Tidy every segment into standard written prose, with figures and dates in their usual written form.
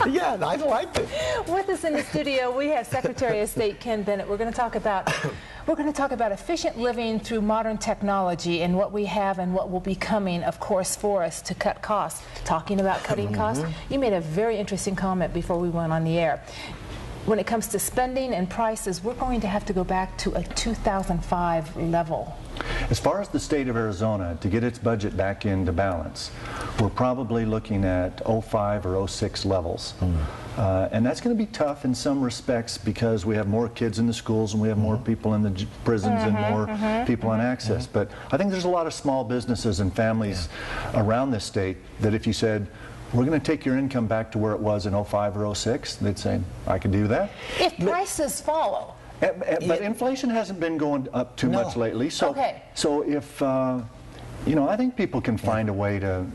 Yeah, I liked it. With us in the studio, we have Secretary of State Ken Bennett. We're going to talk about efficient living through modern technology and what we have and what will be coming, of course, for us to cut costs. Talking about cutting costs, you made a very interesting comment before we went on the air. When it comes to spending and prices, we're going to have to go back to a 2005 level. As far as the state of Arizona, to get its budget back into balance, we're probably looking at 05 or 06 levels. And that's going to be tough in some respects because we have more kids in the schools and we have more people in the prisons and more people on access. But I think there's a lot of small businesses and families around this state that if you said, we're going to take your income back to where it was in 05 or 06, they'd say, I can do that. If prices follow. But inflation hasn't been going up too much lately. So, so if, you know, I think people can find a way to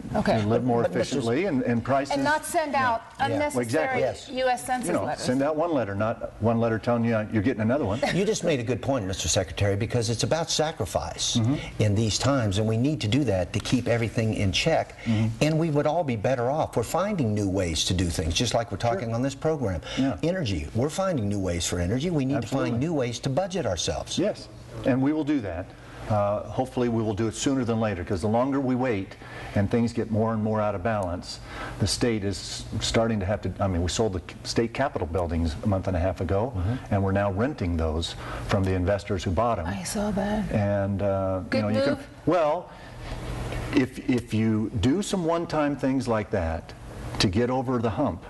live more efficiently and prices. And not send out unnecessary U.S. Census letters. Send out one letter, not one letter telling you you're getting another one. You just made a good point, Mr. Secretary, because it's about sacrifice in these times, and we need to do that to keep everything in check, and we would all be better off. We're finding new ways to do things, just like we're talking on this program. Energy, we're finding new ways for energy. We need to find new ways to budget ourselves. Yes, and we will do that. Hopefully we will do it sooner than later, because the longer we wait and things get more and more out of balance, the state is starting to have to, I mean, we sold the state capitol buildings a month and a half ago, and we're now renting those from the investors who bought them. I saw that. And you know, you can, well, if you do some one-time things like that to get over the hump,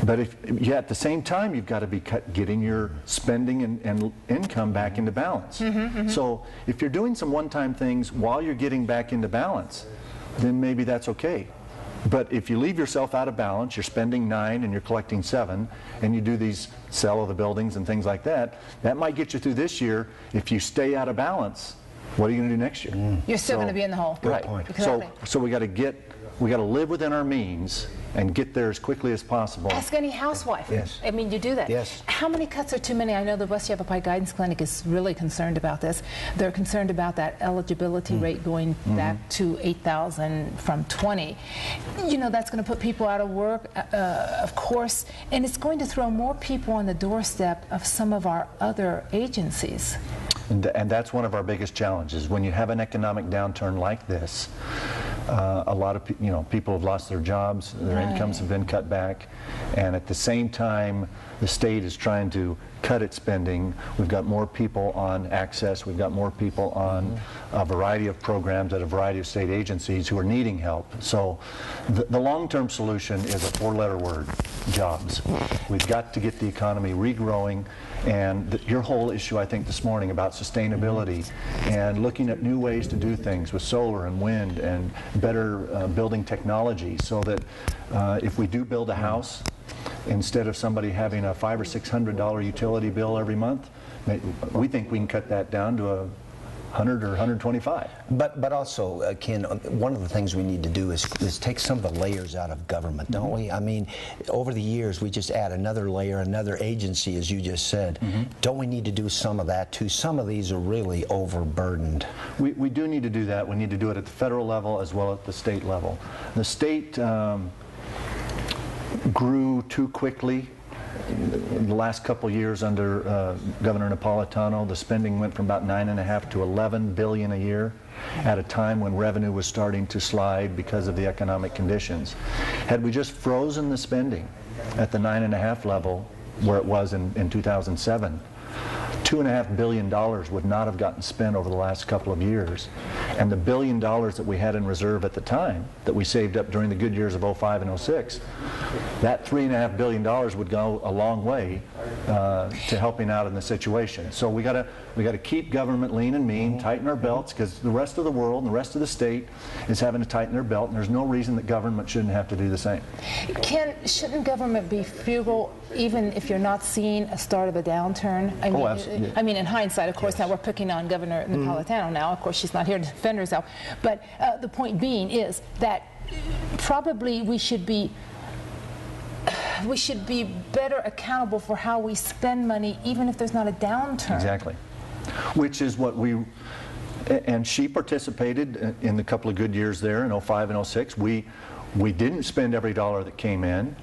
but at the same time, you've got to be getting your spending and income back into balance. So if you're doing some one-time things while you're getting back into balance, then maybe that's okay. But if you leave yourself out of balance, you're spending 9 and you're collecting 7, and you do these sale of the buildings and things like that, that might get you through this year. If you stay out of balance, what are you going to do next year? You're still going to be in the hole. Right. So we got to live within our means and get there as quickly as possible. Ask any housewife. I mean, you do that. How many cuts are too many? I know the West Yavapai Guidance Clinic is really concerned about this. They're concerned about that eligibility rate going back to 8,000 from 20. You know, that's going to put people out of work, of course, and it's going to throw more people on the doorstep of some of our other agencies. And that's one of our biggest challenges. When you have an economic downturn like this, a lot of people have lost their jobs, their incomes have been cut back, and at the same time the state is trying to cut its spending. We've got more people on access, we've got more people on a variety of programs at a variety of state agencies who are needing help. So the long-term solution is a 4-letter word: jobs. We've got to get the economy regrowing, and your whole issue, I think, this morning about sustainability and looking at new ways to do things with solar and wind and better building technology, so that if we do build a house, instead of somebody having a $500 or $600 utility bill every month, we think we can cut that down to a $100 or $125. But also, Ken, one of the things we need to do is take some of the layers out of government, don't we? I mean, over the years, we just add another layer, another agency, as you just said. Don't we need to do some of that, too? Some of these are really overburdened. We do need to do that. We need to do it at the federal level as well as at the state level. The state grew too quickly. In the last couple years under Governor Napolitano, the spending went from about $9.5 to $11 billion a year at a time when revenue was starting to slide because of the economic conditions. Had we just frozen the spending at the $9.5 level where it was in 2007, $2.5 billion would not have gotten spent over the last couple of years. And the $1 billion that we had in reserve at the time, that we saved up during the good years of 05 and 06, that $3.5 billion would go a long way to helping out in the situation. So we got to keep government lean and mean, tighten our belts, because the rest of the world and the rest of the state is having to tighten their belt, and there's no reason that government shouldn't have to do the same. Ken, shouldn't government be frugal even if you're not seeing a start of a downturn? I mean, absolutely. I mean, in hindsight, of course, now we're picking on Governor Napolitano now. Of course, she's not here to defend herself. But the point being is that probably we should be better accountable for how we spend money, even if there's not a downturn. Exactly. Which is what we, and she participated in the couple of good years there in 05 and 06. We didn't spend every dollar that came in.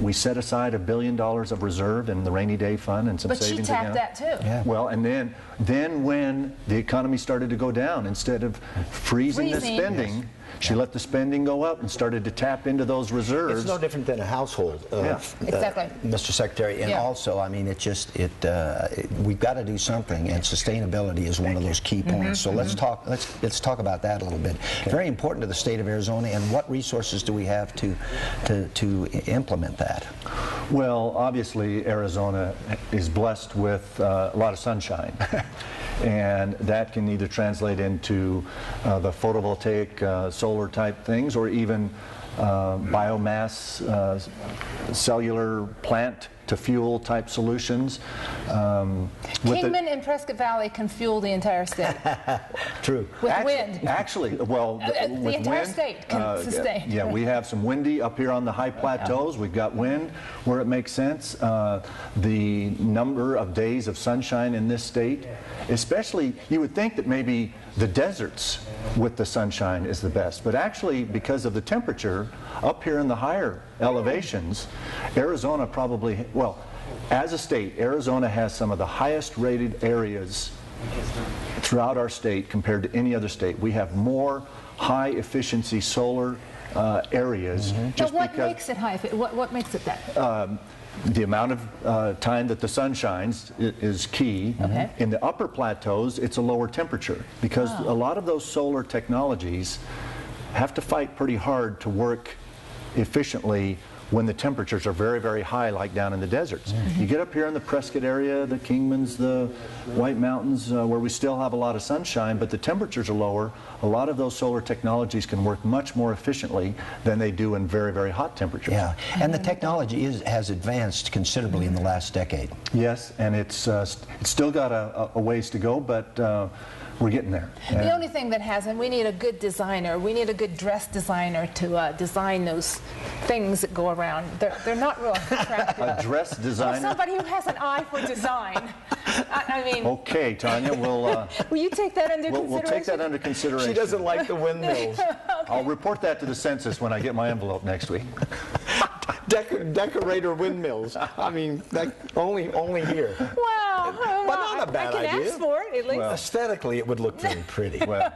We set aside $1 billion of reserve in the rainy day fund and some But savings you tapped account. that too. Yeah. Well, and then when the economy started to go down, instead of freezing the spending, she let the spending go up and started to tap into those reserves. It's no different than a household. Exactly. Mr. Secretary, and Yeah. also, I mean, we've got to do something, and sustainability is one of those key points. So let's talk about that a little bit. Very important to the state of Arizona, and what resources do we have to implement that? Well, obviously, Arizona is blessed with a lot of sunshine. And that can either translate into the photovoltaic solar type things, or even biomass cellular plant to fuel type solutions. Kingman and Prescott Valley can fuel the entire state. True. With wind. Actually, well, the with entire wind, state can sustain. Yeah, we have some windy up here on the high plateaus. We've got wind where it makes sense. The number of days of sunshine in this state, especially, you would think that maybe the deserts with the sunshine is the best, but actually, because of the temperature up here in the higher elevations, Arizona probably, well, as a state, Arizona has some of the highest rated areas throughout our state compared to any other state. We have more high efficiency solar areas. Just Now, what because makes it high? What makes it that? the amount of time that the sun shines is key. Okay. In the upper plateaus, it's a lower temperature, because a lot of those solar technologies have to fight pretty hard to work efficiently when the temperatures are very, very high, like down in the deserts. You get up here in the Prescott area, the Kingmans, the White Mountains, where we still have a lot of sunshine, but the temperatures are lower. A lot of those solar technologies can work much more efficiently than they do in very, very hot temperatures. Yeah, and the technology has advanced considerably in the last decade. Yes, and it's still got a ways to go, but we're getting there. The only thing that hasn't, we need a good designer. We need a good dress designer to design those things that go around. They're not real attractive. A dress designer? Well, somebody who has an eye for design. I mean... Okay, Tanya, we'll you take that under consideration? we'll take that under consideration. She doesn't like the windmills. Okay. I'll report that to the census when I get my envelope next week. Decorator windmills. I mean, only here. Well, But not a bad I can idea. ask for it, at least. Well, Aesthetically, it would look very pretty. Well,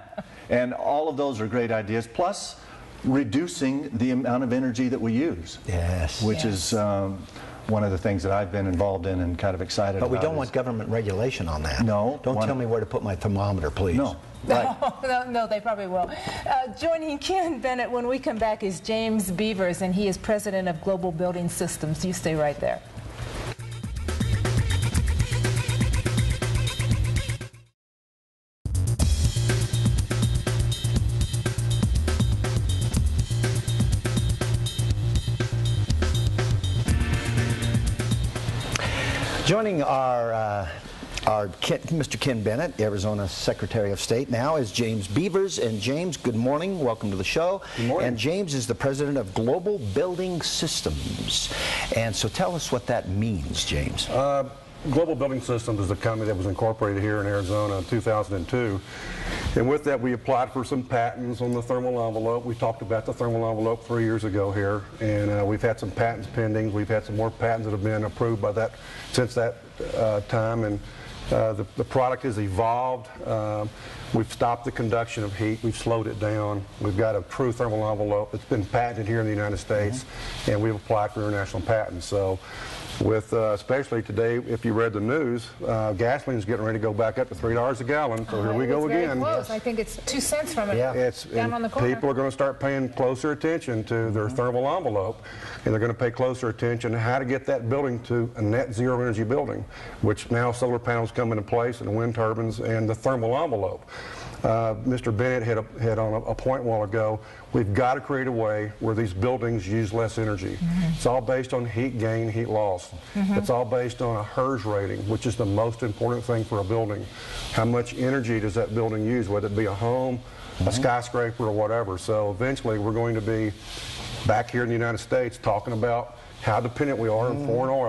and all of those are great ideas, plus reducing the amount of energy that we use. Yes. Which is one of the things that I've been involved in and kind of excited about. But we don't want government regulation on that. No. Don't tell me where to put my thermometer, please. No. Right. No, they probably will. Joining Ken Bennett when we come back is James Beavers, and he is president of Global Building Systems. You stay right there. Joining Mr. Ken Bennett, Arizona Secretary of State, now is James Beavers. And James, good morning. Welcome to the show. Good morning. And James is the president of Global Building Systems. And so tell us what that means, James. Global Building Systems is a company that was incorporated here in Arizona in 2002. And with that, we applied for some patents on the thermal envelope. We talked about the thermal envelope 3 years ago here, and we've had some patents pending. We've had some more patents that have been approved by that since that time, and the product has evolved. We've stopped the conduction of heat. We've slowed it down. We've got a true thermal envelope that's been patented here in the United States, and we've applied for international patents. So, with especially today, if you read the news, gasoline's getting ready to go back up to $3 a gallon. So here we go It's very again. close. I think it's 2 cents from it. Yeah. Down on the corner. People are going to start paying closer attention to their thermal envelope, and they're going to pay closer attention to how to get that building to a net zero energy building, which now solar panels come into place, and wind turbines, and the thermal envelope. Mr. Bennett hit on a point a while ago. We've got to create a way where these buildings use less energy. It's all based on heat gain, heat loss. It's all based on a HERS rating, which is the most important thing for a building. How much energy does that building use, whether it be a home, a skyscraper, or whatever. So eventually we're going to be back here in the United States talking about how dependent we are on foreign oil.